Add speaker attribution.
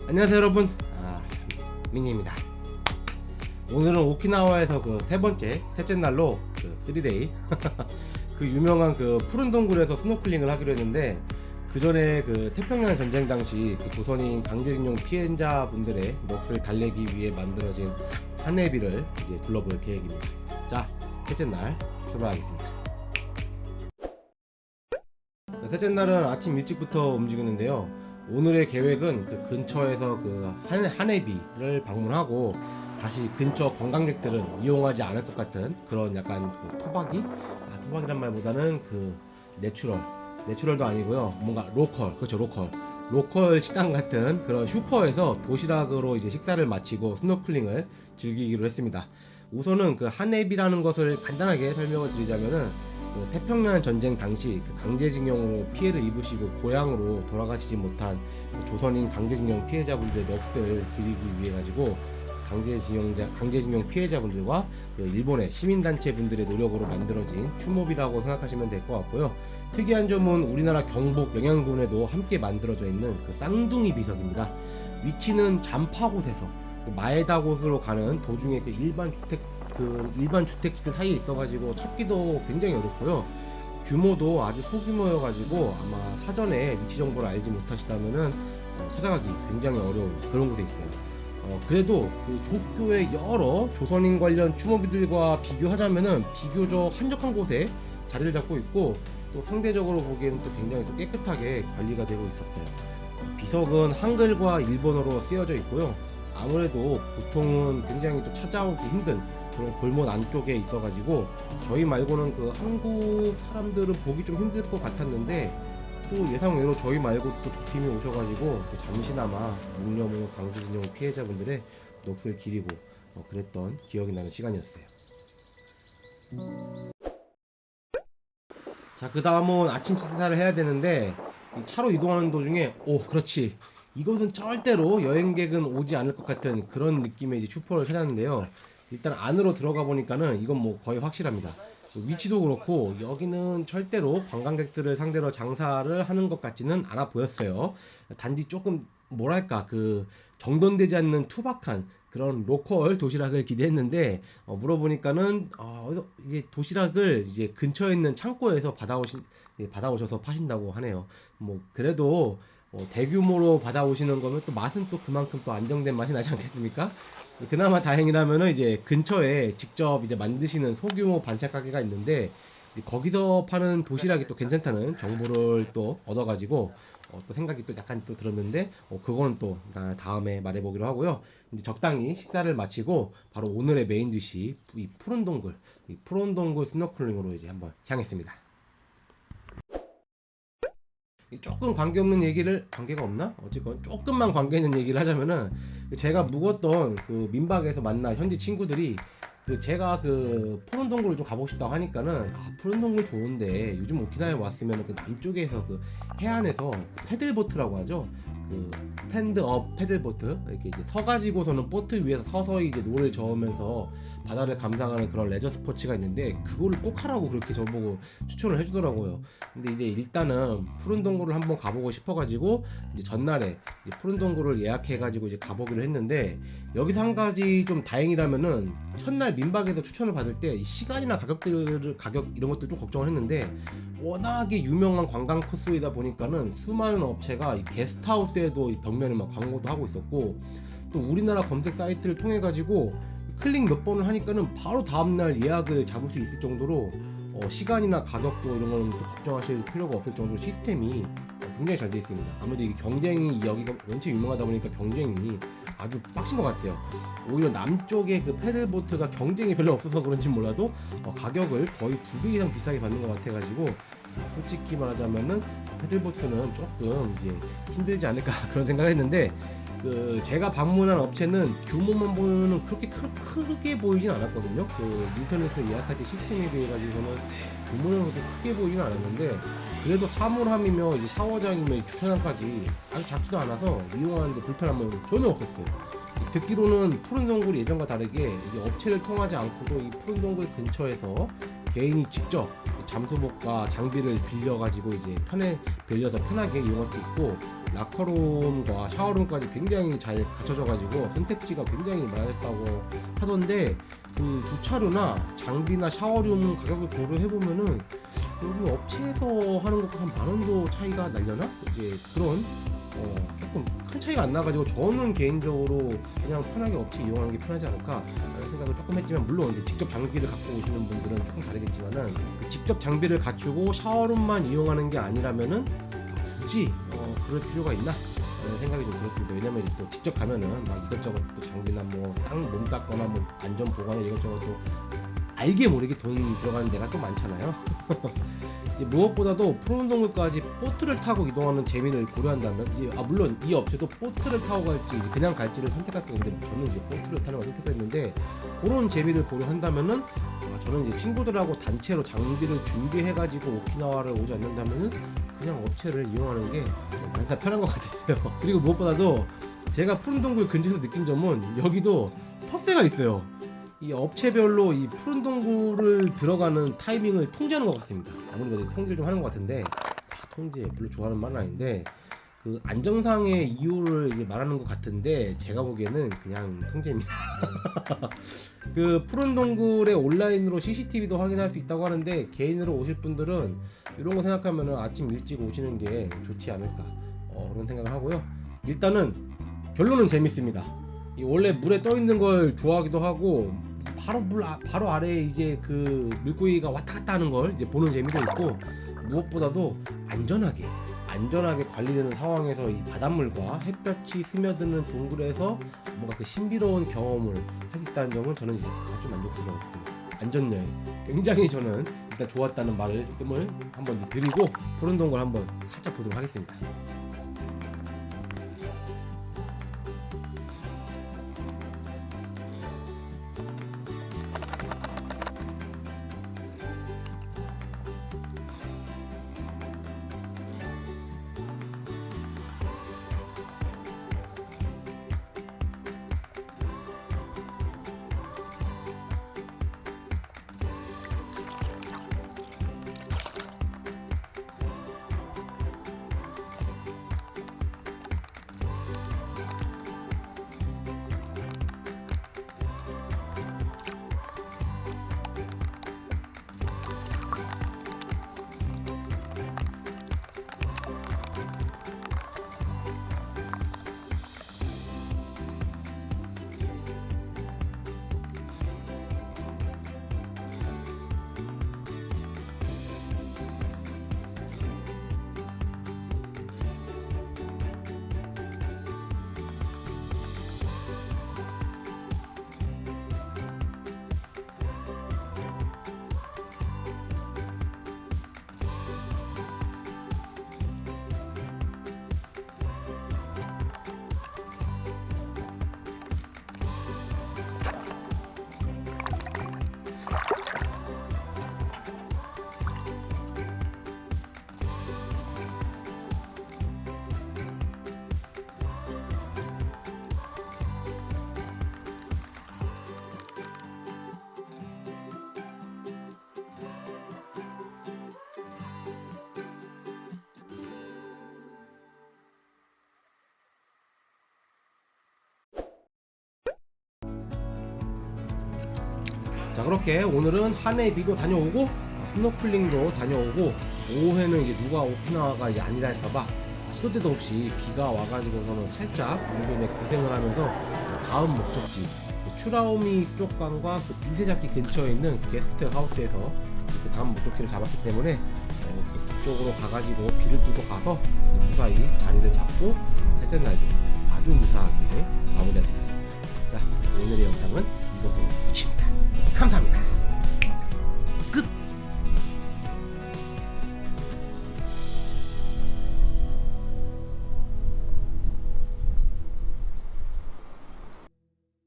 Speaker 1: 안녕하세요 여러분, 민니입니다. 오늘은 오키나와에서 그 셋째 날로 그 3데이 그 유명한 그 푸른 동굴에서 스노클링을 하기로 했는데, 그 전에 그 태평양 전쟁 당시 그 조선인 강제징용 피해자분들의 몫을 달래기 위해 만들어진 한해비를 이제 둘러볼 계획입니다. 자, 셋째 날 출발하겠습니다. 셋째 날은 아침 일찍부터 움직였는데요. 오늘의 계획은 그 근처에서 그 한해비를 방문하고 다시 근처 관광객들은 이용하지 않을 것 같은 그런 약간 그 토박이란 말보다는 그 내추럴도 아니고요. 뭔가 로컬 식당 같은 그런 슈퍼에서 도시락으로 이제 식사를 마치고 스노클링을 즐기기로 했습니다. 우선은 그 한해비라는 것을 간단하게 설명을 드리자면은, 그 태평양 전쟁 당시 그 강제징용으로 피해를 입으시고 고향으로 돌아가시지 못한 그 조선인 강제징용 피해자분들의 넋을 기리기 위해 가지고 강제징용 피해자분들과 그 일본의 시민단체분들의 노력으로 만들어진 추모비라고 생각하시면 될 것 같고요. 특이한 점은 우리나라 경북 영양군에도 함께 만들어져 있는 그 쌍둥이 비석입니다. 위치는 잔파곳에서 그 마에다곳으로 가는 도중에 그 일반 주택지들 사이에 있어가지고 찾기도 굉장히 어렵고요. 규모도 아주 소규모여가지고 아마 사전에 위치 정보를 알지 못하시다면은 찾아가기 굉장히 어려운 그런 곳에 있어요. 그래도 그 도쿄의 여러 조선인 관련 추모비들과 비교하자면은 비교적 한적한 곳에 자리를 잡고 있고, 또 상대적으로 보기에는 또 굉장히 또 깨끗하게 관리가 되고 있었어요. 비석은 한글과 일본어로 쓰여져 있고요. 아무래도 보통은 굉장히 또 찾아오기 힘든 그런 골목 안쪽에 있어가지고 저희 말고는 그 한국 사람들은 보기 좀 힘들 것 같았는데, 또 예상외로 저희 말고 또 두 팀이 오셔가지고 또 잠시나마 묵념의 강제징용 피해자분들의 넋을 기리고 그랬던 기억이 나는 시간이었어요. 자, 그 다음은 아침 식사를 해야 되는데, 차로 이동하는 도중에 그렇지, 이곳은 절대로 여행객은 오지 않을 것 같은 그런 느낌의 이제 슈퍼를 찾았는데요. 일단 안으로 들어가 보니까는 이건 뭐 거의 확실합니다. 위치도 그렇고 여기는 절대로 관광객들을 상대로 장사를 하는 것 같지는 않아 보였어요. 단지 조금 뭐랄까 그 정돈되지 않는 투박한 그런 로컬 도시락을 기대했는데, 물어보니까는 이제 도시락을 이제 근처에 있는 창고에서 받아오셔서 파신다고 하네요. 뭐 그래도 대규모로 받아오시는 거면 또 맛은 또 그만큼 또 안정된 맛이 나지 않겠습니까? 그나마 다행이라면은 이제 근처에 직접 이제 만드시는 소규모 반찬 가게가 있는데, 이제 거기서 파는 도시락이 또 괜찮다는 정보를 또 얻어가지고 또 생각이 또 약간 또 들었는데, 그거는 또 다음에 말해보기로 하고요. 이제 적당히 식사를 마치고 바로 오늘의 메인 디시 이 푸른 동굴 스노클링으로 이제 한번 향했습니다. 조금 관계가 없나? 어쨌건 조금만 관계 있는 얘기를 하자면은, 제가 묵었던 그 민박에서 만난 현지 친구들이 제가 그 푸른 동굴을 좀 가보고 싶다고 하니까는, 푸른 동굴 좋은데 요즘 오키나와에 왔으면 그 남쪽에서 그 해안에서 그 패들보트라고 하죠. 그 스탠드업 패들보트, 이렇게 이제 서가지고서는 보트 위에서 서서히 이제 노를 저으면서 바다를 감상하는 그런 레저 스포츠가 있는데, 그거를 꼭 하라고 그렇게 저보고 추천을 해주더라고요. 근데 이제 일단은 푸른 동굴을 한번 가보고 싶어가지고 이제 전날에 이제 푸른 동굴을 예약해가지고 이제 가보기로 했는데, 여기서 한 가지 좀 다행이라면은 첫날 민박에서 추천을 받을 때 이 시간이나 가격 이런 것들 좀 걱정을 했는데, 워낙에 유명한 관광 코스이다 보니까는 수많은 업체가 이 게스트하우스에도 이 벽면에 막 광고도 하고 있었고, 또 우리나라 검색 사이트를 통해 가지고 클릭 몇 번을 하니까는 바로 다음날 예약을 잡을 수 있을 정도로 시간이나 가격도 이런 거는 걱정하실 필요가 없을 정도로 시스템이 굉장히 잘 되어 있습니다. 아무래도 이게 경쟁이 여기가 원체 유명하다 보니까 경쟁이 아주 빡신 것 같아요. 오히려 남쪽에 그 패들보트가 경쟁이 별로 없어서 그런지 몰라도 가격을 거의 2배 이상 비싸게 받는 것 같아가지고, 솔직히 말하자면은 패들보트는 조금 이제 힘들지 않을까 그런 생각을 했는데, 제가 방문한 업체는 규모만 보면은 그렇게 크게 보이진 않았거든요. 인터넷에서 예약할 때 시스템에 비해 가지고는 규모는 그렇게 크게 보이진 않았는데, 그래도 사물함이며 이제 샤워장이며 주차장까지 아주 작지도 않아서 이용하는데 불편함은 전혀 없었어요. 듣기로는 푸른 동굴이 예전과 다르게 이게 업체를 통하지 않고도 이 푸른 동굴 근처에서 개인이 직접 잠수복과 장비를 빌려가지고 이제 빌려서 편하게 이용할 수 있고, 라커룸과 샤워룸까지 굉장히 잘 갖춰져가지고 선택지가 굉장히 많았다고 하던데 그 주차료나 장비나 샤워룸 가격을 고려해보면은 여기 업체에서 하는 것과 한 만 원도 차이가 나려나? 이제 그런 조금 큰 차이가 안 나가지고 저는 개인적으로 그냥 편하게 업체 이용하는 게 편하지 않을까 라는 생각을 조금 했지만, 물론 이제 직접 장비를 갖고 오시는 분들은 조금 다르겠지만은 그 직접 장비를 갖추고 샤워룸만 이용하는 게 아니라면은 굳이 그럴 필요가 있나 라는 생각이 좀 들었습니다. 왜냐면 이제 또 직접 가면은 막 이것저것 또 장비나 뭐 땅 몸 닦거나 뭐 안전 보관을 이것저것 또 알게 모르게 돈 들어가는 데가 또 많잖아요. 무엇보다도 푸른동굴까지 보트를 타고 이동하는 재미를 고려한다면 이제 물론 이 업체도 보트를 타고 갈지 이제 그냥 갈지를 선택할 건데, 저는 이제 보트를 타는 걸 선택했는데, 그런 재미를 고려한다면은 저는 이제 친구들하고 단체로 장비를 준비해가지고 오키나와를 오지 않는다면은 그냥 업체를 이용하는 게 만사 편한 것 같았어요. 그리고 무엇보다도 제가 푸른동굴 근처에서 느낀 점은 여기도 텃세가 있어요. 이 업체별로 이 푸른 동굴을 들어가는 타이밍을 통제하는 것 같습니다. 아무래도 통제를 좀 하는 것 같은데, 통제 별로 좋아하는 말은 아닌데 그 안정상의 이유를 이제 말하는 것 같은데 제가 보기에는 그냥 통제입니다. 그 푸른 동굴에 온라인으로 CCTV도 확인할 수 있다고 하는데, 개인으로 오실 분들은 이런 거 생각하면 아침 일찍 오시는 게 좋지 않을까 그런 생각을 하고요. 일단은 결론은 재밌습니다. 이 원래 물에 떠 있는 걸 좋아하기도 하고, 바로 아래에 이제 그 물고기가 왔다 갔다 하는 걸 이제 보는 재미도 있고, 무엇보다도 안전하게 관리되는 상황에서 이 바닷물과 햇볕이 스며드는 동굴에서 뭔가 그 신비로운 경험을 할 수 있다는 점은 저는 이제 아주 만족스러웠어요. 안전여행 굉장히 저는 일단 좋았다는 말씀을 한번 드리고, 푸른 동굴 한번 살짝 보도록 하겠습니다. 자, 그렇게 오늘은 하네비도 다녀오고 스노클링도 다녀오고, 오후에는 이제 누가 오키나와가 이제 아니라 할까봐 시도 때도 없이 비가 와가지고서는 살짝 운전에 고생을 하면서 다음 목적지 추라오미 수족관과 그 미세잡기 근처에 있는 게스트 하우스에서 그 다음 목적지를 잡았기 때문에 그쪽으로 가가지고 비를 뚫고 가서 무사히 자리를 잡고 셋째 날도 아주 무사하게 마무리할 수 있겠습니다. 자, 오늘의 영상은 이것으로 끝입니다. 감사합니다.